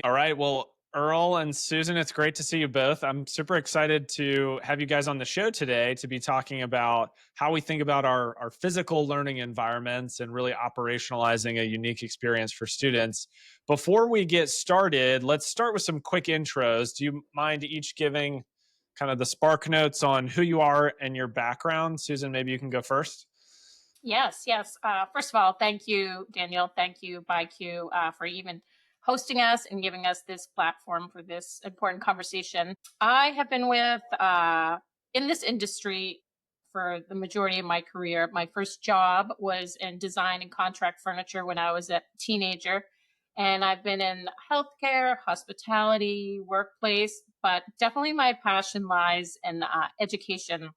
All right. Well, Earl and Susan, it's great to see you both. I'm super excited to have you guys on the show today to be talking about how we think about our physical learning environments and really operationalizing a unique experience for students. Before we get started, let's start with some quick intros. Do you mind each giving kind of the spark notes on who you are and your background? Susan, maybe you can go first. Yes, yes. First of all, thank you, Daniel. Thank you, ByQ, for even hosting us and giving us this platform for this important conversation. I have been in this industry for the majority of my career. My first job was in design and contract furniture when I was a teenager. And I've been in healthcare, hospitality, workplace, but definitely my passion lies in education.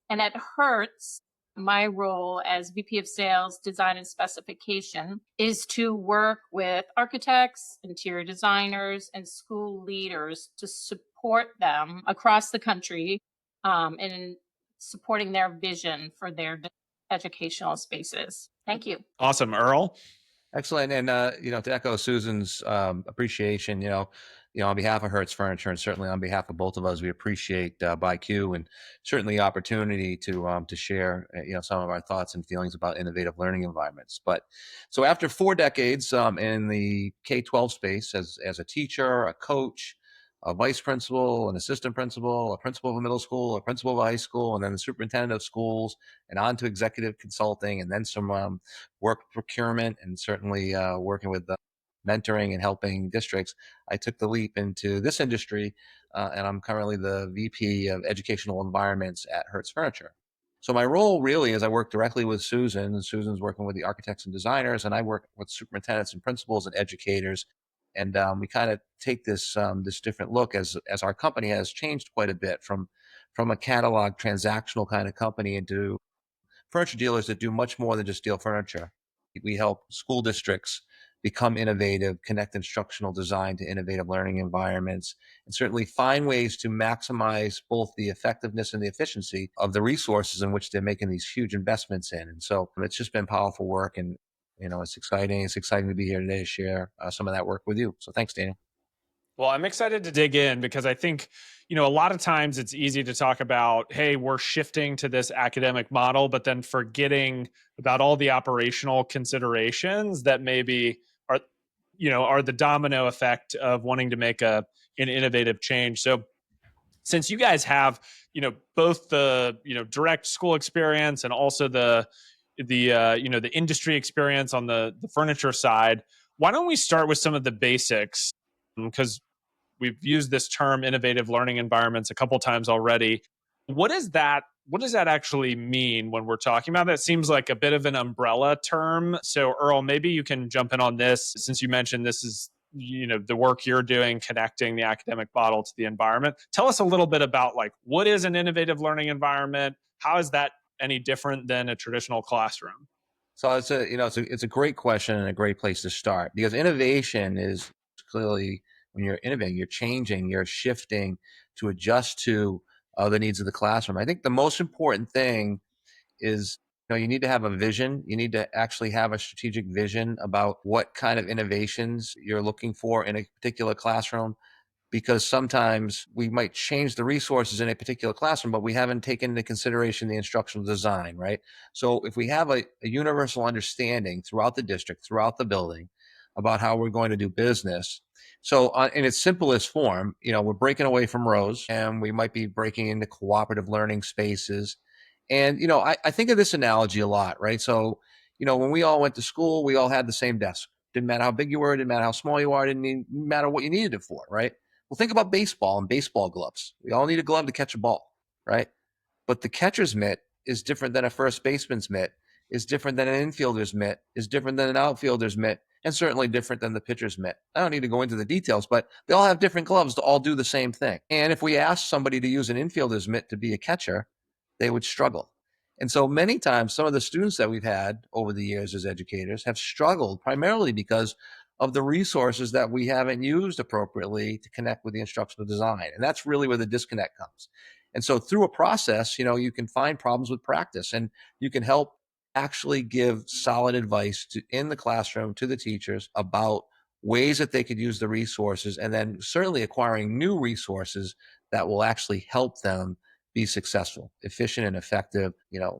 And at Hertz, my role as VP of Sales, Design and Specification is to work with architects, interior designers, and school leaders to support them across the country in supporting their vision for their educational spaces. Thank you. Awesome. Earl. Excellent. And, to echo Susan's appreciation, on behalf of Hertz Furniture and certainly on behalf of both of us, we appreciate ByQ and certainly the opportunity to share, some of our thoughts and feelings about innovative learning environments. But so after 4 decades in the K-12 space as a teacher, a coach, a vice principal, an assistant principal, a principal of a middle school, a principal of a high school, and then the superintendent of schools, and on to executive consulting, and then some work procurement, and certainly working with mentoring and helping districts. I took the leap into this industry, and I'm currently the VP of Educational Environments at Hertz Furniture. So my role really is I work directly with Susan, and Susan's working with the architects and designers, and I work with superintendents and principals and educators. And we kind of take this different look as our company has changed quite a bit from a catalog transactional kind of company into furniture dealers that do much more than just deal furniture. We help school districts become innovative, connect instructional design to innovative learning environments, and certainly find ways to maximize both the effectiveness and the efficiency of the resources in which they're making these huge investments in. And so it's just been powerful work, and it's exciting. It's exciting to be here today to share some of that work with you. So thanks, Daniel. Well, I'm excited to dig in because I think, a lot of times it's easy to talk about, hey, we're shifting to this academic model, but then forgetting about all the operational considerations that maybe are, are the domino effect of wanting to make an innovative change. So since you guys have, both the, direct school experience and also the industry experience on the furniture side, why don't we start with some of the basics? Because we've used this term innovative learning environments a couple times already. What does that actually mean when we're talking about that? Seems like a bit of an umbrella term. So Earl, maybe you can jump in on this since you mentioned this is the work you're doing connecting the academic model to the environment. Tell us a little bit about like what is an innovative learning environment? How is that any different than a traditional classroom? So it's a great question and a great place to start, because innovation is clearly, when you're innovating, you're changing, you're shifting to adjust to the needs of the classroom. I think the most important thing is, you need to have a vision. You need to actually have a strategic vision about what kind of innovations you're looking for in a particular classroom, because sometimes we might change the resources in a particular classroom, but we haven't taken into consideration the instructional design, right? So if we have a universal understanding throughout the district, throughout the building, about how we're going to do business. So in its simplest form, we're breaking away from rows, and we might be breaking into cooperative learning spaces. And, I think of this analogy a lot, right? So, when we all went to school, we all had the same desk. Didn't matter how big you were, didn't matter how small you are, didn't matter what you needed it for, right? Well, think about baseball and baseball gloves. We all need a glove to catch a ball, right? But the catcher's mitt is different than a first baseman's mitt, is different than an infielder's mitt, is different than an outfielder's mitt, and certainly different than the pitcher's mitt. I don't need to go into the details, but they all have different gloves to all do the same thing. And if we asked somebody to use an infielder's mitt to be a catcher, they would struggle. And so many times, some of the students that we've had over the years as educators have struggled primarily because of the resources that we haven't used appropriately to connect with the instructional design. And that's really where the disconnect comes. And so through a process, you can find problems with practice, and you can help actually give solid advice in the classroom to the teachers about ways that they could use the resources, and then certainly acquiring new resources that will actually help them be successful, efficient, and effective,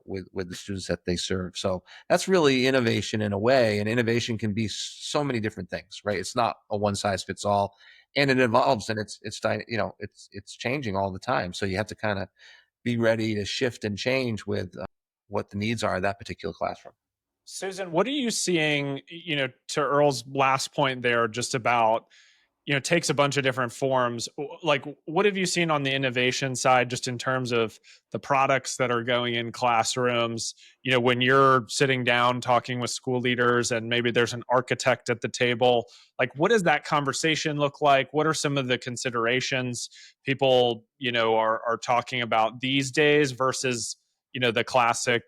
with the students that they serve. So that's really innovation in a way, and innovation can be so many different things, right? It's not a one size fits all, and it evolves, and it's changing all the time. So you have to kind of be ready to shift and change with what the needs are of that particular classroom. Susan, what are you seeing, to Earl's last point there, just about, takes a bunch of different forms. Like, what have you seen on the innovation side, just in terms of the products that are going in classrooms? When you're sitting down talking with school leaders and maybe there's an architect at the table, like, what does that conversation look like? What are some of the considerations people, are talking about these days versus, the classic,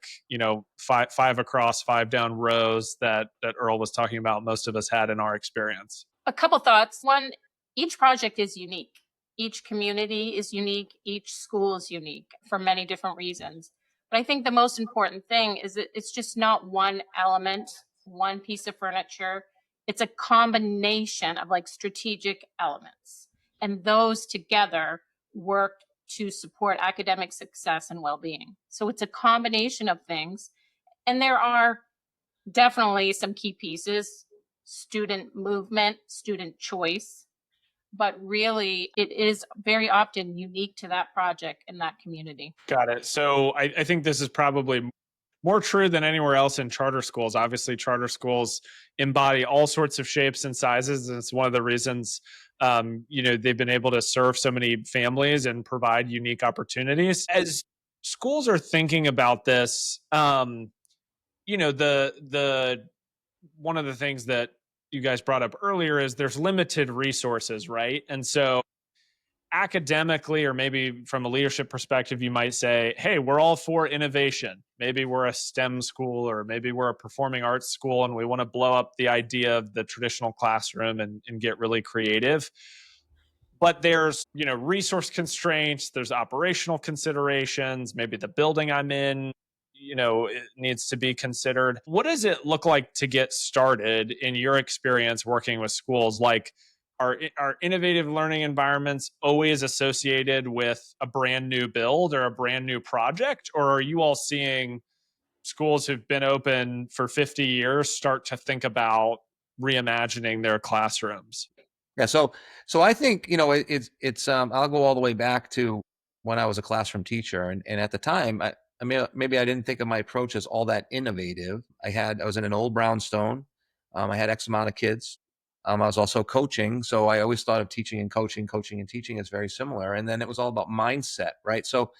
five across, five down rows that Earl was talking about, most of us had in our experience? A couple thoughts. One, each project is unique. Each community is unique. Each school is unique for many different reasons. But I think the most important thing is that it's just not one element, one piece of furniture. It's a combination of like strategic elements. And those together work to support academic success and well being. So it's a combination of things. And there are definitely some key pieces: student movement, student choice, but really it is very often unique to that project and that community. Got it. So I think this is probably more true than anywhere else in charter schools. Obviously, charter schools embody all sorts of shapes and sizes. And it's one of the reasons, they've been able to serve so many families and provide unique opportunities. As schools are thinking about this, the one of the things that you guys brought up earlier is there's limited resources, right? And so academically, or maybe from a leadership perspective, you might say, hey, we're all for innovation. Maybe we're a STEM school, or maybe we're a performing arts school, and we want to blow up the idea of the traditional classroom and get really creative. But there's, resource constraints, there's operational considerations, maybe the building I'm in, it needs to be considered. What does it look like to get started in your experience working with schools? Like, are innovative learning environments always associated with a brand new build or a brand new project? Or are you all seeing schools who've been open for 50 years start to think about reimagining their classrooms? Yeah, so I think it's I'll go all the way back to when I was a classroom teacher, and at the time, I mean, maybe I didn't think of my approach as all that innovative. I was in an old brownstone. I had X amount of kids. I was also coaching, so I always thought of teaching and coaching and teaching is very similar. And then it was all about mindset, right? So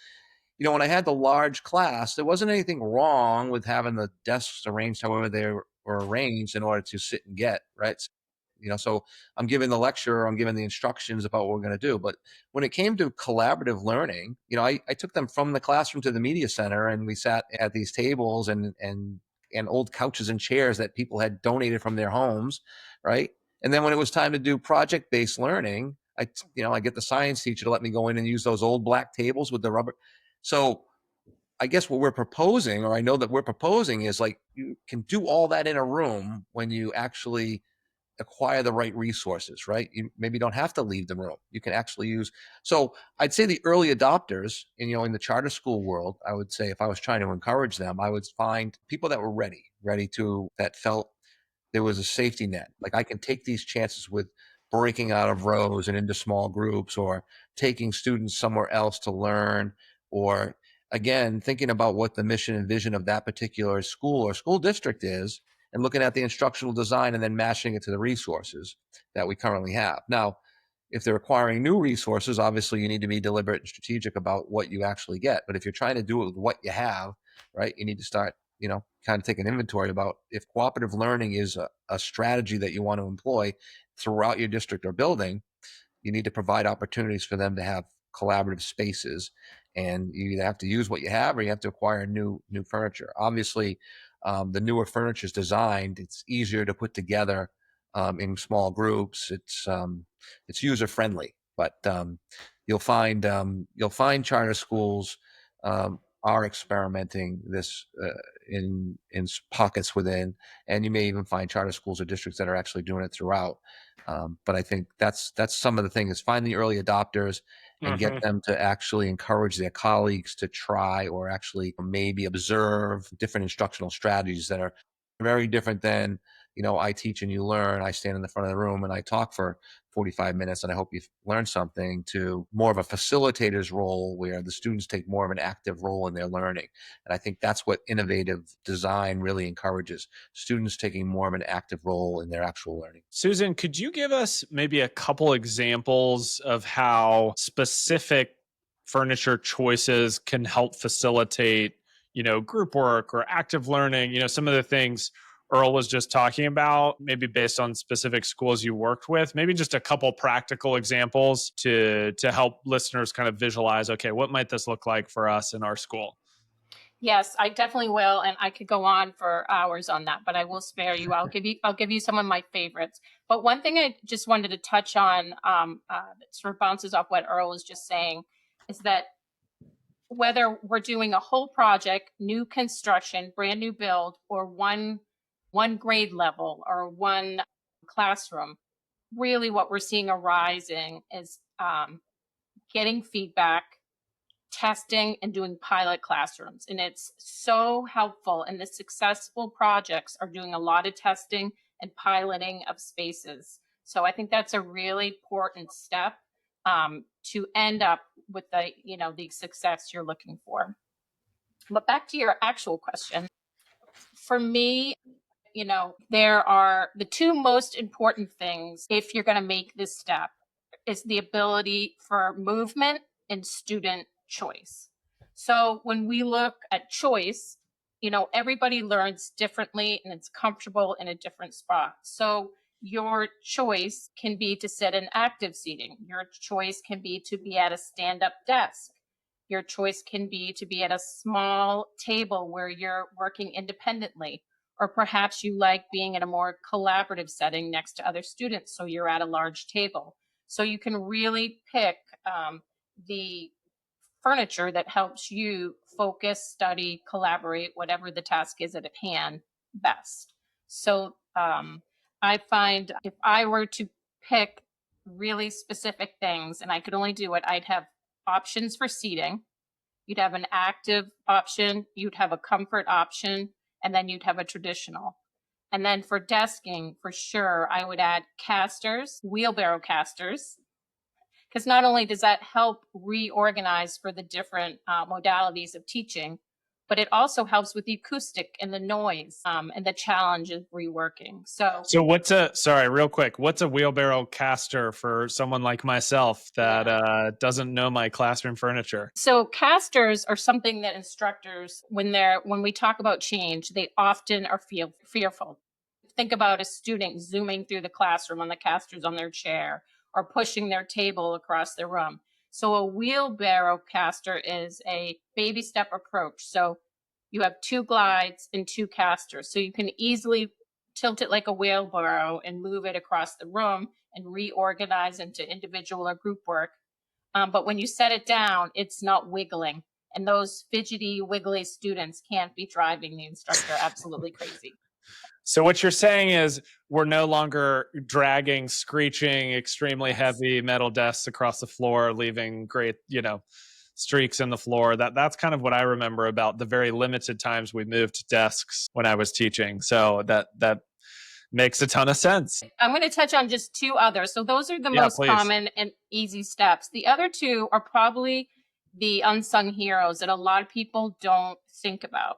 when I had the large class, there wasn't anything wrong with having the desks arranged however they were arranged in order to sit and get, right? So I'm giving the lecture, I'm giving the instructions about what we're going to do. But when it came to collaborative learning, I took them from the classroom to the media center, and we sat at these tables and old couches and chairs that people had donated from their homes, right? And then when it was time to do project-based learning, I get the science teacher to let me go in and use those old black tables with the rubber. So I guess what we're proposing, or I know that we're proposing, is like you can do all that in a room when you actually acquire the right resources, right? You maybe don't have to leave the room. You can actually use. So I'd say the early adopters in the charter school world, I would say if I was trying to encourage them, I would find people that were that felt there was a safety net. Like, I can take these chances with breaking out of rows and into small groups, or taking students somewhere else to learn, or again, thinking about what the mission and vision of that particular school or school district is, and looking at the instructional design and then matching it to the resources that we currently have. Now, if they're acquiring new resources, obviously you need to be deliberate and strategic about what you actually get. But if you're trying to do it with what you have, right, you need to start, kind of take an inventory about if cooperative learning is a strategy that you want to employ throughout your district or building. You need to provide opportunities for them to have collaborative spaces, and you either have to use what you have or you have to acquire new furniture. Obviously, the newer furniture is designed; it's easier to put together in small groups. It's user friendly, but you'll find charter schools are experimenting this in pockets within, and you may even find charter schools or districts that are actually doing it throughout. But I think that's some of the thing is find the early adopters and get Hmm. them to actually encourage their colleagues to try or actually maybe observe different instructional strategies that are very different than, I teach and you learn. I stand in the front of the room and I talk for 45 minutes and I hope you've learned something, to more of a facilitator's role where the students take more of an active role in their learning. And I think that's what innovative design really encourages, students taking more of an active role in their actual learning. Susan, could you give us maybe a couple examples of how specific furniture choices can help facilitate, group work or active learning? Some of the things Earl was just talking about, maybe based on specific schools you worked with, maybe just a couple practical examples to help listeners kind of visualize, okay, what might this look like for us in our school? Yes, I definitely will, and I could go on for hours on that, but I will spare you. I'll give you some of my favorites. But one thing I just wanted to touch on, that sort of bounces off what Earl was just saying, is that whether we're doing a whole project, new construction, brand new build, or one grade level or one classroom, really what we're seeing arising is getting feedback, testing, and doing pilot classrooms. And it's so helpful. And the successful projects are doing a lot of testing and piloting of spaces. So I think that's a really important step, to end up with the success you're looking for. But back to your actual question. For me, there are the two most important things if you're going to make this step is the ability for movement and student choice. So when we look at choice, everybody learns differently and it's comfortable in a different spot. So your choice can be to sit in active seating. Your choice can be to be at a stand up desk. Your choice can be to be at a small table where you're working independently, or perhaps you like being in a more collaborative setting next to other students, so you're at a large table. So you can really pick the furniture that helps you focus, study, collaborate, whatever the task is at hand best. So I find if I were to pick really specific things and I could only do it, I'd have options for seating. You'd have an active option, you'd have a comfort option, and then you'd have a traditional. And then for desking, for sure, I would add casters, wheelbarrow casters, because not only does that help reorganize for the different modalities of teaching, but it also helps with the acoustic and the noise, and the challenge of reworking. So, So sorry, real quick, what's a wheelbarrow caster for someone like myself that yeah. doesn't know my classroom furniture? So casters are something that instructors, when we talk about change, they often are fearful. Think about a student zooming through the classroom on the casters on their chair or pushing their table across the room. So a wheelbarrow caster is a baby step approach. So you have two glides and two casters. So you can easily tilt it like a wheelbarrow and move it across the room and reorganize into individual or group work. But when you set it down, it's not wiggling. And those fidgety, wiggly students can't be driving the instructor absolutely crazy. So what you're saying is we're no longer dragging, screeching, extremely Yes. heavy metal desks across the floor, leaving great, streaks in the floor. That's kind of what I remember about the very limited times we moved desks when I was teaching. So that makes a ton of sense. I'm going to touch on just two others. So those are the Yeah, most please. common and easy steps. The other two are probably the unsung heroes that a lot of people don't think about.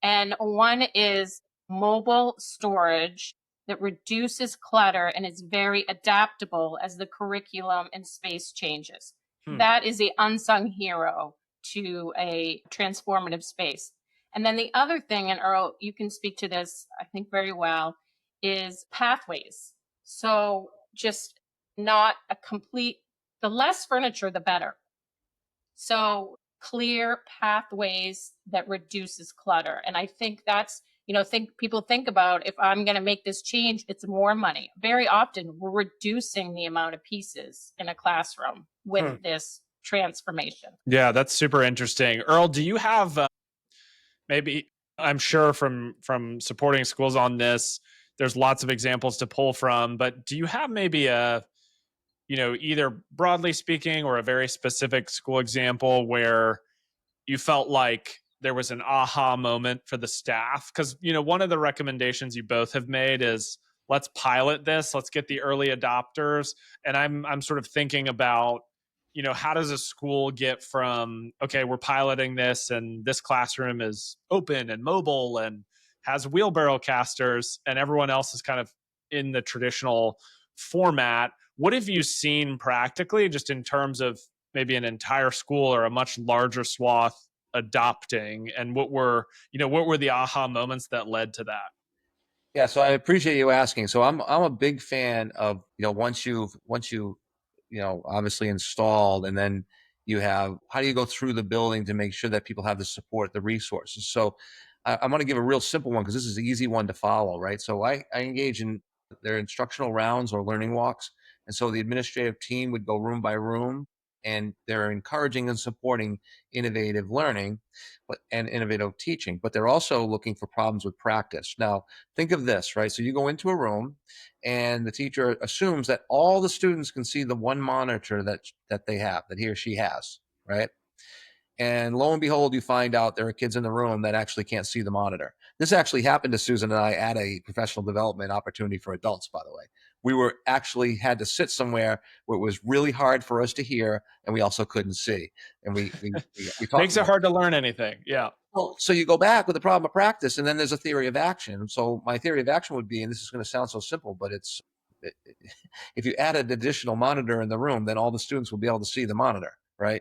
And one is mobile storage that reduces clutter and is very adaptable as the curriculum and space changes. Hmm. That is the unsung hero to a transformative space. And then the other thing, and Earl, you can speak to this, I think, very well, is pathways. So just not a complete, the less furniture, the better. So clear pathways that reduces clutter. And I think that's, think people think about if I'm going to make this change, it's more money. Very often we're reducing the amount of pieces in a classroom with Hmm. this transformation. Yeah, that's super interesting. Earl, do you have maybe, I'm sure from supporting schools on this, there's lots of examples to pull from, but do you have maybe a, either broadly speaking or a very specific school example where you felt like there was an aha moment for the staff? Because one of the recommendations you both have made is, let's pilot this, let's get the early adopters. And I'm sort of thinking about, how does a school get from, okay, we're piloting this and this classroom is open and mobile and has wheelbarrow casters, and everyone else is kind of in the traditional format. What have you seen practically, just in terms of maybe an entire school or a much larger swath adopting, and what were the aha moments that led to that? Yeah, so I appreciate you asking. So I'm a big fan of, once you obviously installed, and then you have, how do you go through the building to make sure that people have the support, the resources? So I'm going to give a real simple one because this is the easy one to follow, right? So I engage in their instructional rounds or learning walks. And so the administrative team would go room by room, and they're encouraging and supporting innovative learning and innovative teaching, but they're also looking for problems with practice. Now, think of this, right? So you go into a room, and the teacher assumes that all the students can see the one monitor that they have, that he or she has, right? And lo and behold, you find out there are kids in the room that actually can't see the monitor. This actually happened to Susan and I at a professional development opportunity for adults, by the way. We were actually had to sit somewhere where it was really hard for us to hear, and we also couldn't see. And we talked Makes it about hard to learn anything. Yeah. well, so you go back with the problem of practice, and then there's a theory of action. So my theory of action would be, and this is going to sound so simple, but if you add an additional monitor in the room, then all the students will be able to see the monitor, right?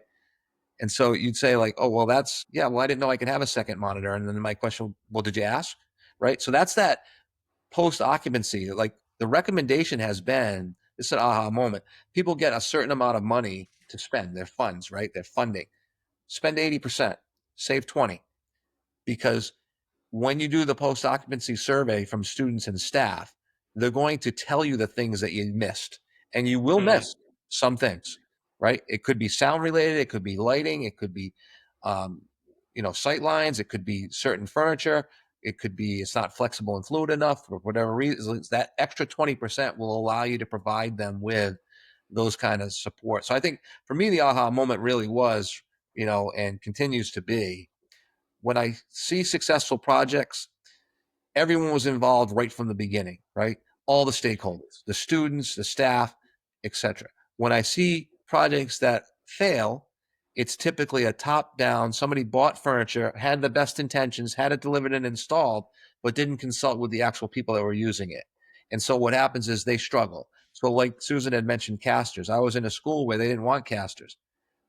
And so you'd say like, oh, well, well, I didn't know I could have a second monitor. And then my question, well, did you ask? Right. So that's that post occupancy. Like the recommendation has been, this is an aha moment. People get a certain amount of money to spend their funds, right? Their funding. Spend 80%, save 20. Because when you do the post occupancy survey from students and staff, they're going to tell you the things that you missed, and you will Mm. miss some things, right? It could be sound related, it could be lighting, it could be, um, sight lines, it could be certain furniture, it could be it's not flexible and fluid enough for whatever reason. That extra 20% will allow you to provide them with those kind of support. So I think for me, the aha moment really was, and continues to be when I see successful projects, everyone was involved right from the beginning, right? All the stakeholders, the students, the staff, etc. When I see projects that fail, it's typically a top down, somebody bought furniture, had the best intentions, had it delivered and installed, but didn't consult with the actual people that were using it. And so what happens is they struggle. So like Susan had mentioned casters, I was in a school where they didn't want casters.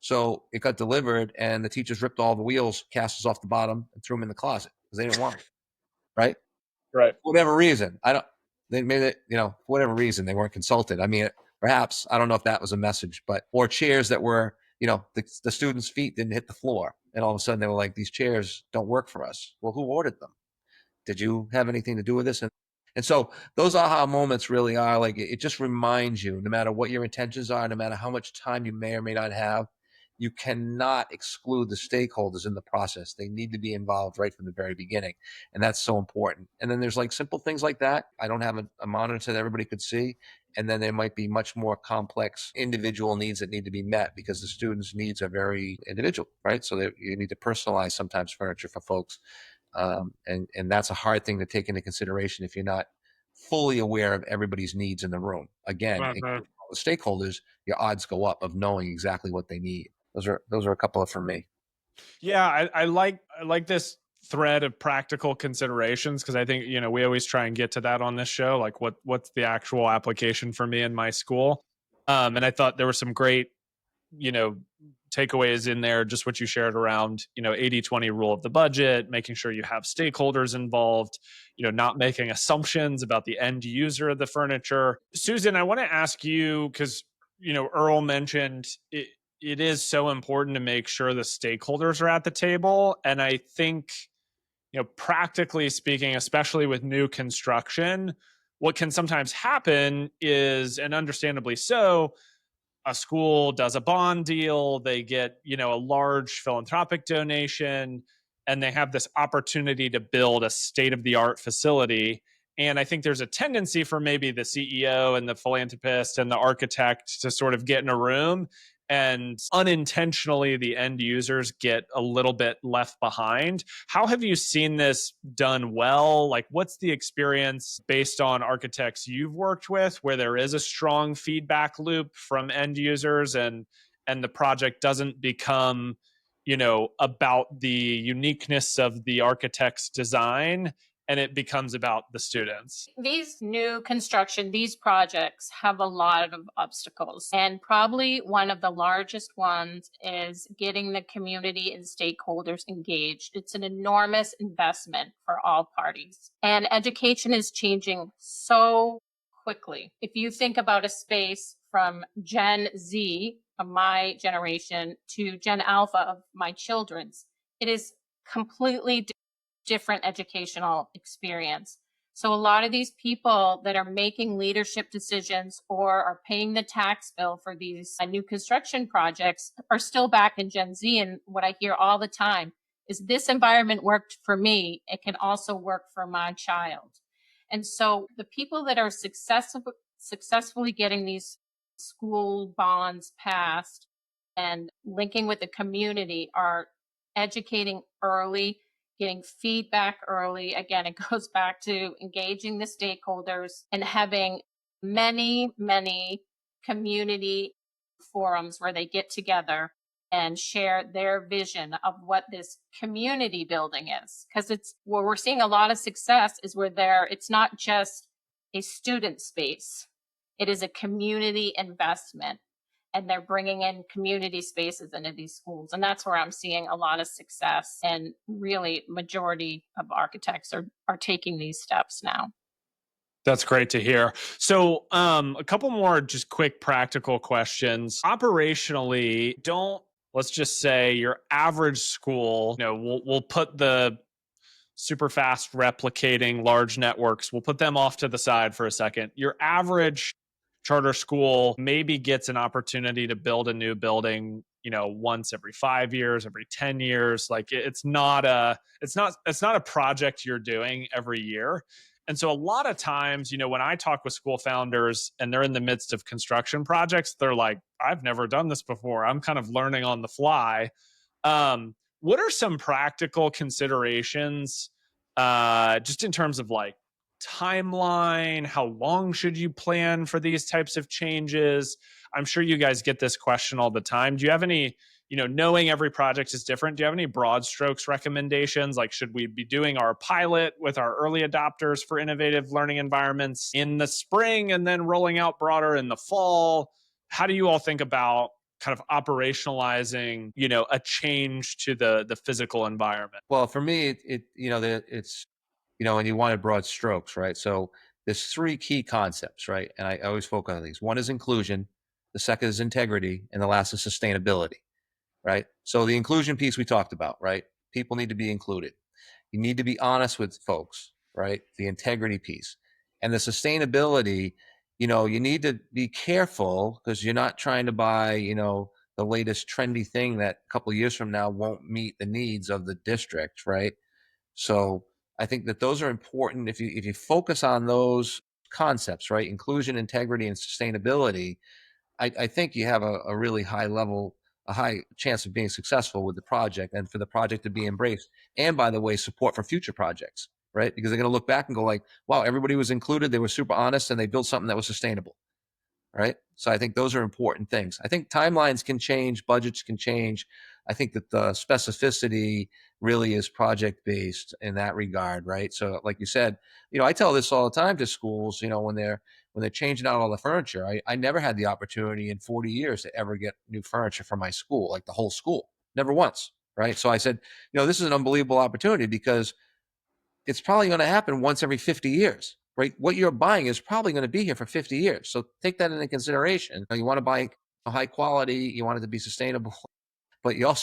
So it got delivered, and the teachers ripped all the wheels, casters off the bottom, and threw them in the closet because they didn't want them, right? Right. For whatever reason, I don't. They made it, for whatever reason, they weren't consulted. I mean, perhaps I don't know if that was a message, but or chairs that were, the students' feet didn't hit the floor, and all of a sudden they were like, these chairs don't work for us. Well, who ordered them? Did you have anything to do with this? And so those aha moments really are like, it just reminds you, no matter what your intentions are, no matter how much time you may or may not have, you cannot exclude the stakeholders in the process. They need to be involved right from the very beginning. And that's so important. And then there's like simple things like that. I don't have a monitor that everybody could see. And then there might be much more complex individual needs that need to be met because the students' needs are very individual, right? So you need to personalize sometimes furniture for folks, and that's a hard thing to take into consideration if you're not fully aware of everybody's needs in the room. Again, Mhm. all the stakeholders, your odds go up of knowing exactly what they need. Those are a couple of for me. Yeah, I like this thread of practical considerations, because I think we always try and get to that on this show, like what's the actual application for me in my school. And I thought there were some great you know takeaways in there, just what you shared around 80/20 rule of the budget, making sure you have stakeholders involved, not making assumptions about the end user of the furniture. Susan, I want to ask you, because Earl mentioned it is so important to make sure the stakeholders are at the table. And I think, practically speaking, especially with new construction, what can sometimes happen is, and understandably so, a school does a bond deal, they get, a large philanthropic donation, and they have this opportunity to build a state of the art facility. And I think there's a tendency for maybe the CEO and the philanthropist and the architect to sort of get in a room, and unintentionally the end users get a little bit left behind. How have you seen this done well? Like, what's the experience based on architects you've worked with where there is a strong feedback loop from end users, and the project doesn't become, about the uniqueness of the architect's design, and it becomes about the students? These new construction, these projects have a lot of obstacles. And probably one of the largest ones is getting the community and stakeholders engaged. It's an enormous investment for all parties. And education is changing so quickly. If you think about a space from Gen Z of my generation to Gen Alpha of my children's, it is completely different educational experience. So a lot of these people that are making leadership decisions or are paying the tax bill for these new construction projects are still back in Gen Z. And what I hear all the time is, this environment worked for me, it can also work for my child. And so the people that are successfully getting these school bonds passed and linking with the community are educating early, getting feedback early. Again, it goes back to engaging the stakeholders and having many, many community forums where they get together and share their vision of what this community building is. Because it's where we're seeing a lot of success is where it's not just a student space, it is a community investment, and they're bringing in community spaces into these schools, and that's where I'm seeing a lot of success, and really majority of architects are taking these steps now. That's great to hear. So, a couple more just quick practical questions. Operationally, don't let's just say your average school, we'll put the super fast replicating large networks, we'll put them off to the side for a second. Your average charter school maybe gets an opportunity to build a new building, once every 5 years, every 10 years. Like, it's not a project you're doing every year. And so a lot of times, when I talk with school founders and they're in the midst of construction projects, they're like, I've never done this before, I'm kind of learning on the fly. What are some practical considerations, just in terms of like timeline? How long should you plan for these types of changes? I'm sure you guys get this question all the time. Do you have any, knowing every project is different, do you have any broad strokes recommendations? Like, should we be doing our pilot with our early adopters for innovative learning environments in the spring and then rolling out broader in the fall? How do you all think about kind of operationalizing, a change to the physical environment? Well, for me, it's and you wanted broad strokes, right? So there's three key concepts, right? And I always focus on these. One is inclusion, the second is integrity, and the last is sustainability, right? So the inclusion piece we talked about, right? People need to be included. You need to be honest with folks, right? The integrity piece and the sustainability. You need to be careful because you're not trying to buy, the latest trendy thing that a couple of years from now won't meet the needs of the district, right? So I think that those are important. If you focus on those concepts, right? Inclusion, integrity, and sustainability, I think you have a really high level, a high chance of being successful with the project and for the project to be embraced. And by the way, support for future projects, right? Because they're going to look back and go like, wow, everybody was included. They were super honest and they built something that was sustainable, right? So I think those are important things. I think timelines can change, budgets can change. I think that the specificity really is project based in that regard, right? So like you said, I tell this all the time to schools, when they're changing out all the furniture. I never had the opportunity in 40 years to ever get new furniture for my school, like the whole school, never once, right? So I said, this is an unbelievable opportunity because it's probably going to happen once every 50 years, right? What you're buying is probably going to be here for 50 years. So take that into consideration. You want to buy a high quality, you want it to be sustainable, but you're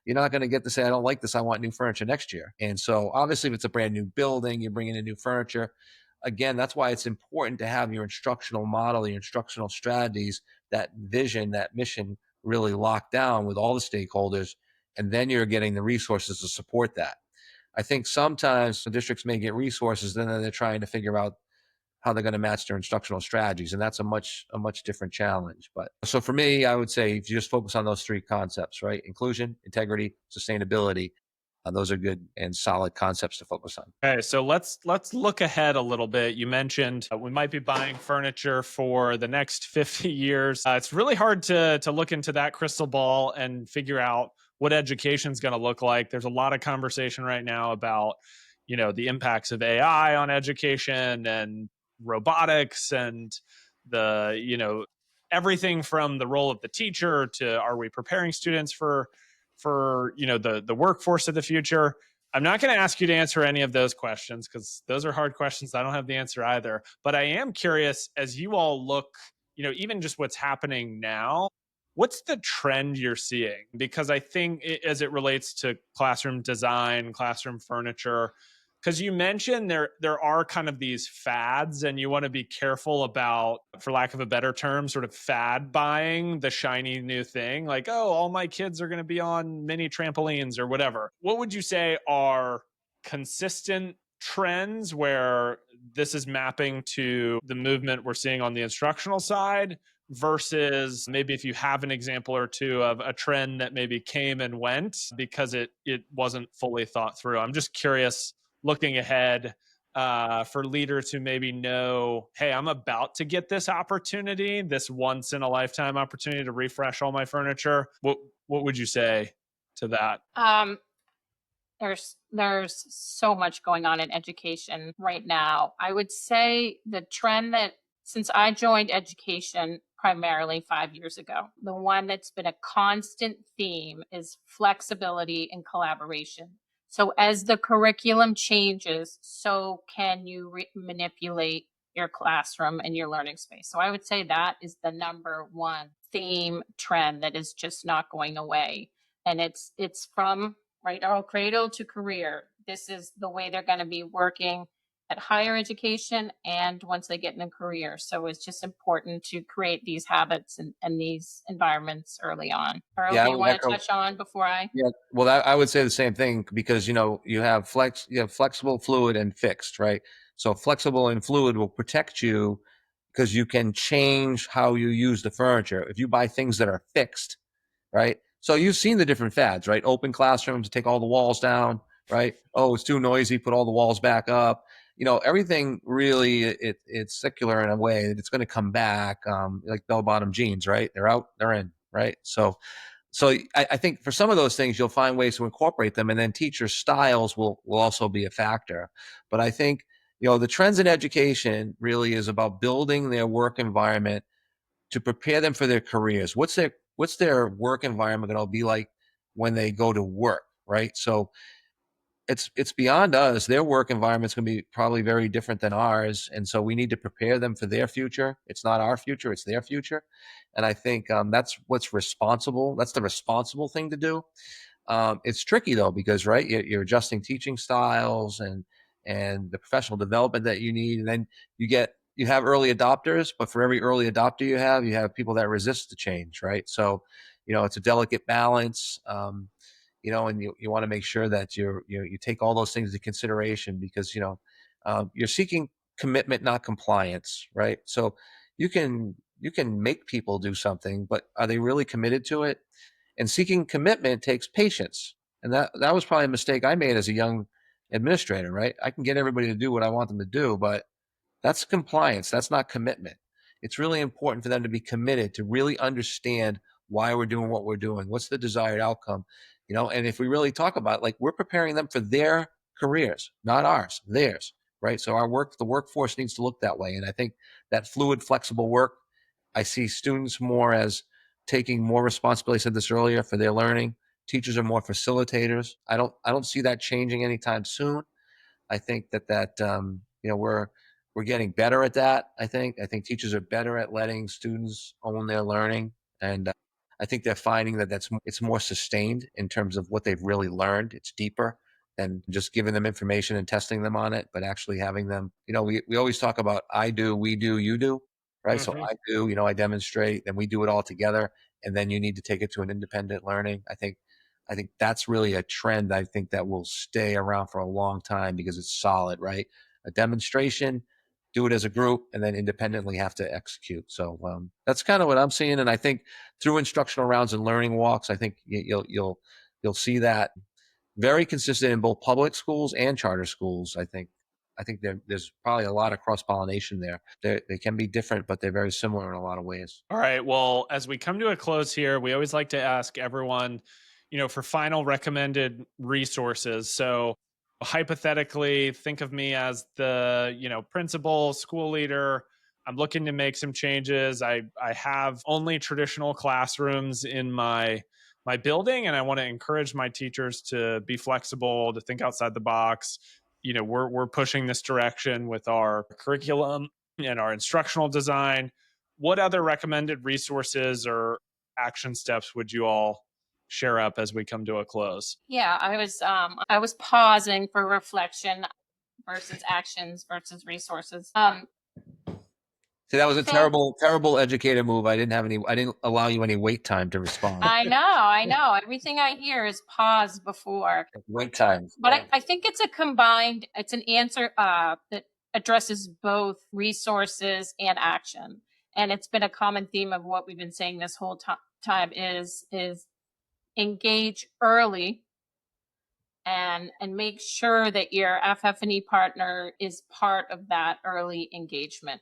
not going to get to say, I don't like this, I want new furniture next year. And so obviously if it's a brand new building, you're bringing in new furniture. again, that's why it's important to have your instructional model, your instructional strategies, that vision, that mission really locked down with all the stakeholders. And then you're getting the resources to support that. I think sometimes the districts may get resources, then they're trying to figure out how they're going to match their instructional strategies, and that's a much different challenge. But so for me, I would say if you just focus on those three concepts, right? Inclusion, integrity, sustainability. Those are good and solid concepts to focus on. Okay, so let's look ahead a little bit. You mentioned we might be buying furniture for the next 50 years. It's really hard to look into that crystal ball and figure out what education is going to look like. There's a lot of conversation right now about, the impacts of AI on education and robotics and everything from the role of the teacher to are we preparing students for the workforce of the future. I'm not going to ask you to answer any of those questions because those are hard questions. I don't have the answer either. But I am curious, as you all look, even just what's happening now, what's the trend you're seeing? Because I think as it relates to classroom design, classroom furniture, because you mentioned there are kind of these fads and you want to be careful about, for lack of a better term, sort of fad buying the shiny new thing, like, oh, all my kids are going to be on mini trampolines or whatever. What would you say are consistent trends where this is mapping to the movement we're seeing on the instructional side versus maybe if you have an example or two of a trend that maybe came and went because it wasn't fully thought through? I'm just curious, looking ahead, for leaders who maybe know, hey, I'm about to get this opportunity, this once in a lifetime opportunity to refresh all my furniture. What would you say to that? There's so much going on in education right now. I would say the trend that since I joined education primarily 5 years ago, the one that's been a constant theme is flexibility and collaboration. So as the curriculum changes, so can you manipulate your classroom and your learning space. So I would say that is the number one theme trend that is just not going away. And it's from right, all cradle to career. This is the way they're going to be working at higher education and once they get in a career. So it's just important to create these habits and these environments early on. Earl, Yeah, do I you would want to echo. touch on before I? Yeah, well, I would say the same thing because you have flexible, fluid, and fixed, right? So flexible and fluid will protect you because you can change how you use the furniture. If you buy things that are fixed, right? So you've seen the different fads, right? Open classrooms, take all the walls down, right? Oh, it's too noisy, put all the walls back up. Everything really it's secular in a way that it's going to come back, like bell bottom jeans, right? They're out, they're in, right? So I think for some of those things, you'll find ways to incorporate them, and then teacher styles will also be a factor. But I think the trends in education really is about building their work environment to prepare them for their careers. What's their work environment going to be like when they go to work, right? So it's beyond us. Their work environment's going to be probably very different than ours, and so we need to prepare them for their future. It's not our future; it's their future, and I think that's what's responsible. That's the responsible thing to do. It's tricky though because right, you're adjusting teaching styles and the professional development that you need, and then you have early adopters, but for every early adopter you have people that resist the change, right? So, it's a delicate balance. And you want to make sure that you take all those things into consideration because you're seeking commitment, not compliance, right? So you can make people do something, but are they really committed to it? And seeking commitment takes patience, and that was probably a mistake I made as a young administrator, right? I can get everybody to do what I want them to do, but that's compliance. That's not commitment. It's really important for them to be committed, to really understand why we're doing what we're doing. What's the desired outcome? And if we really talk about it, like we're preparing them for their careers, not ours, theirs, right? So the workforce needs to look that way. And I think that fluid, flexible work, I see students more as taking more responsibility. I said this earlier for their learning. Teachers are more facilitators. I don't see that changing anytime soon. I think that we're getting better at that. I think teachers are better at letting students own their learning, and I think they're finding that it's more sustained in terms of what they've really learned. It's deeper, and just giving them information and testing them on it, but actually having them, we always talk about I do, we do, you do, right? So Mhm. I do, I demonstrate, then we do it all together, and then you need to take it to an independent learning. I think that's really a trend I think that will stay around for a long time because it's solid, right? A demonstration, do it as a group, and then independently have to execute. So that's kind of what I'm seeing, and I think through instructional rounds and learning walks, I think you'll see that very consistent in both public schools and charter schools. I think there's probably a lot of cross pollination there. They can be different, but they're very similar in a lot of ways. All right. Well, as we come to a close here, we always like to ask everyone, for final recommended resources. So, hypothetically, think of me as the, principal, school leader. I'm looking to make some changes. I have only traditional classrooms in my building, and I want to encourage my teachers to be flexible, to think outside the box. We're pushing this direction with our curriculum and our instructional design. What other recommended resources or action steps would you all share up as we come to a close? Yeah, I was pausing for reflection versus actions versus resources. See, that was a Think terrible, terrible educator move. I didn't allow you any wait time to respond. I know. Everything I hear is pause before. Wait times. But I think it's an answer that addresses both resources and action. And it's been a common theme of what we've been saying this whole time is engage early and make sure that your FF&E partner is part of that early engagement.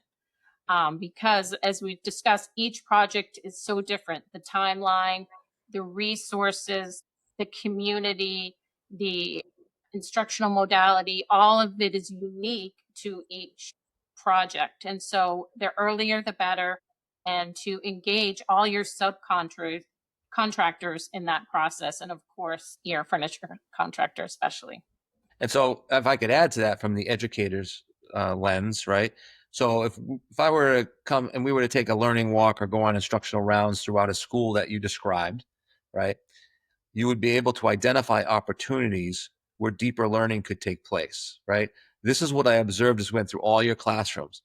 Because as we've discussed, each project is so different. The timeline, the resources, the community, the instructional modality, all of it is unique to each project. And so the earlier the better, and to engage all your contractors in that process. And of course, your furniture contractor, especially. And so, if I could add to that from the educator's lens, right? So, if I were to come and we were to take a learning walk or go on instructional rounds throughout a school that you described, right? You would be able to identify opportunities where deeper learning could take place, right? This is what I observed as we went through all your classrooms.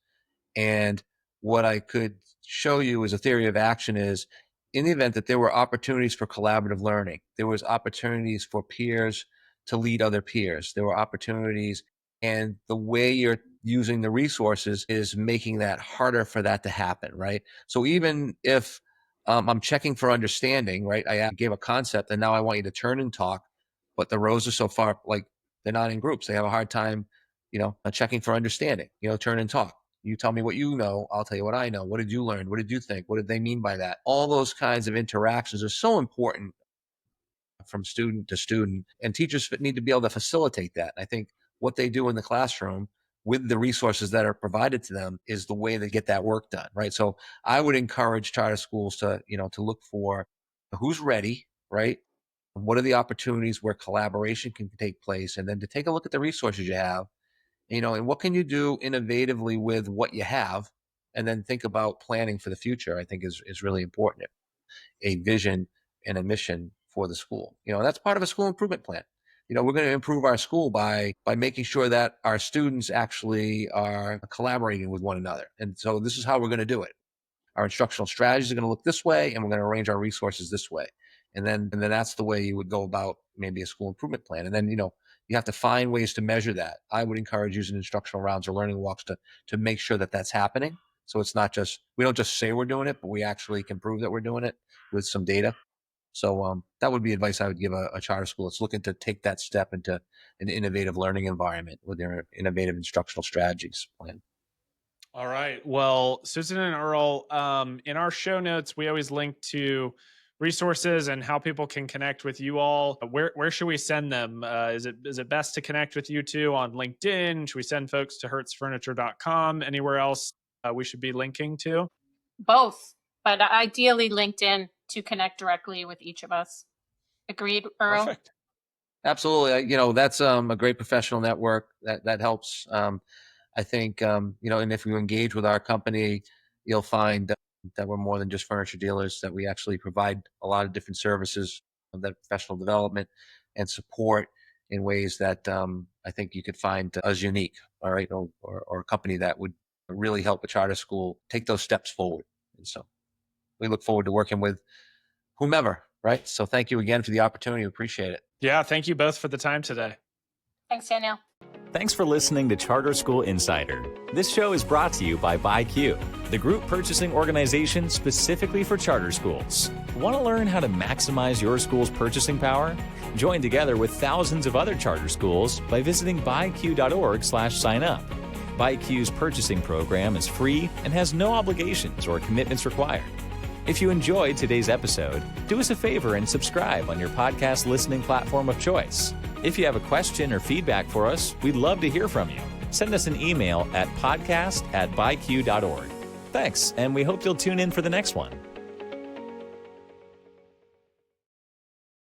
And what I could show you as a theory of action is in the event that there were opportunities for collaborative learning, there was opportunities for peers to lead other peers. There were opportunities, and the way you're using the resources is making that harder for that to happen, right? So even if I'm checking for understanding, right? I gave a concept and now I want you to turn and talk, but the rows are so far, like they're not in groups. They have a hard time, checking for understanding, turn and talk. You tell me what you know. I'll tell you what I know. What did you learn? What did you think? What did they mean by that? All those kinds of interactions are so important from student to student, and teachers need to be able to facilitate that. I think what they do in the classroom with the resources that are provided to them is the way they get that work done, right? So I would encourage charter schools to look for who's ready, right? What are the opportunities where collaboration can take place, and then to take a look at the resources you have, and what can you do innovatively with what you have, and then think about planning for the future. I think is really important. A vision and a mission for the school. That's part of a school improvement plan. We're going to improve our school by making sure that our students actually are collaborating with one another. And so this is how we're going to do it. Our instructional strategies are going to look this way, and we're going to arrange our resources this way. And then that's the way you would go about maybe a school improvement plan. And then you have to find ways to measure that. I would encourage using instructional rounds or learning walks to make sure that that's happening. So it's not just we don't just say we're doing it, but we actually can prove that we're doing it with some data. So that would be advice I would give a charter school that's looking to take that step into an innovative learning environment with their innovative instructional strategies plan. All right. Well, Susan and Earl, in our show notes, we always link to resources and how people can connect with you all. Where should we send them? Is it best to connect with you two on LinkedIn? Should we send folks to hertzfurniture.com? Anywhere else we should be linking to? Both, but ideally LinkedIn to connect directly with each of us. Agreed, Earl? Perfect. Absolutely. That's a great professional network that helps. I think, and if you engage with our company, you'll find that we're more than just furniture dealers, that we actually provide a lot of different services, that professional development and support. in ways that I think you could find us unique, all right, or a company that would really help a charter school take those steps forward. And so we look forward to working with whomever, right? So thank you again for the opportunity. We appreciate it. Yeah, thank you both for the time today. Thanks, Daniel. Thanks for listening to Charter School Insider. This show is brought to you by BuyQ, the group purchasing organization specifically for charter schools. Want to learn how to maximize your school's purchasing power? Join together with thousands of other charter schools by visiting buyq.org/sign-up. BuyQ's purchasing program is free and has no obligations or commitments required. If you enjoyed today's episode, do us a favor and subscribe on your podcast listening platform of choice. If you have a question or feedback for us, we'd love to hear from you. Send us an email at podcast@byq.org. Thanks, and we hope you'll tune in for the next one.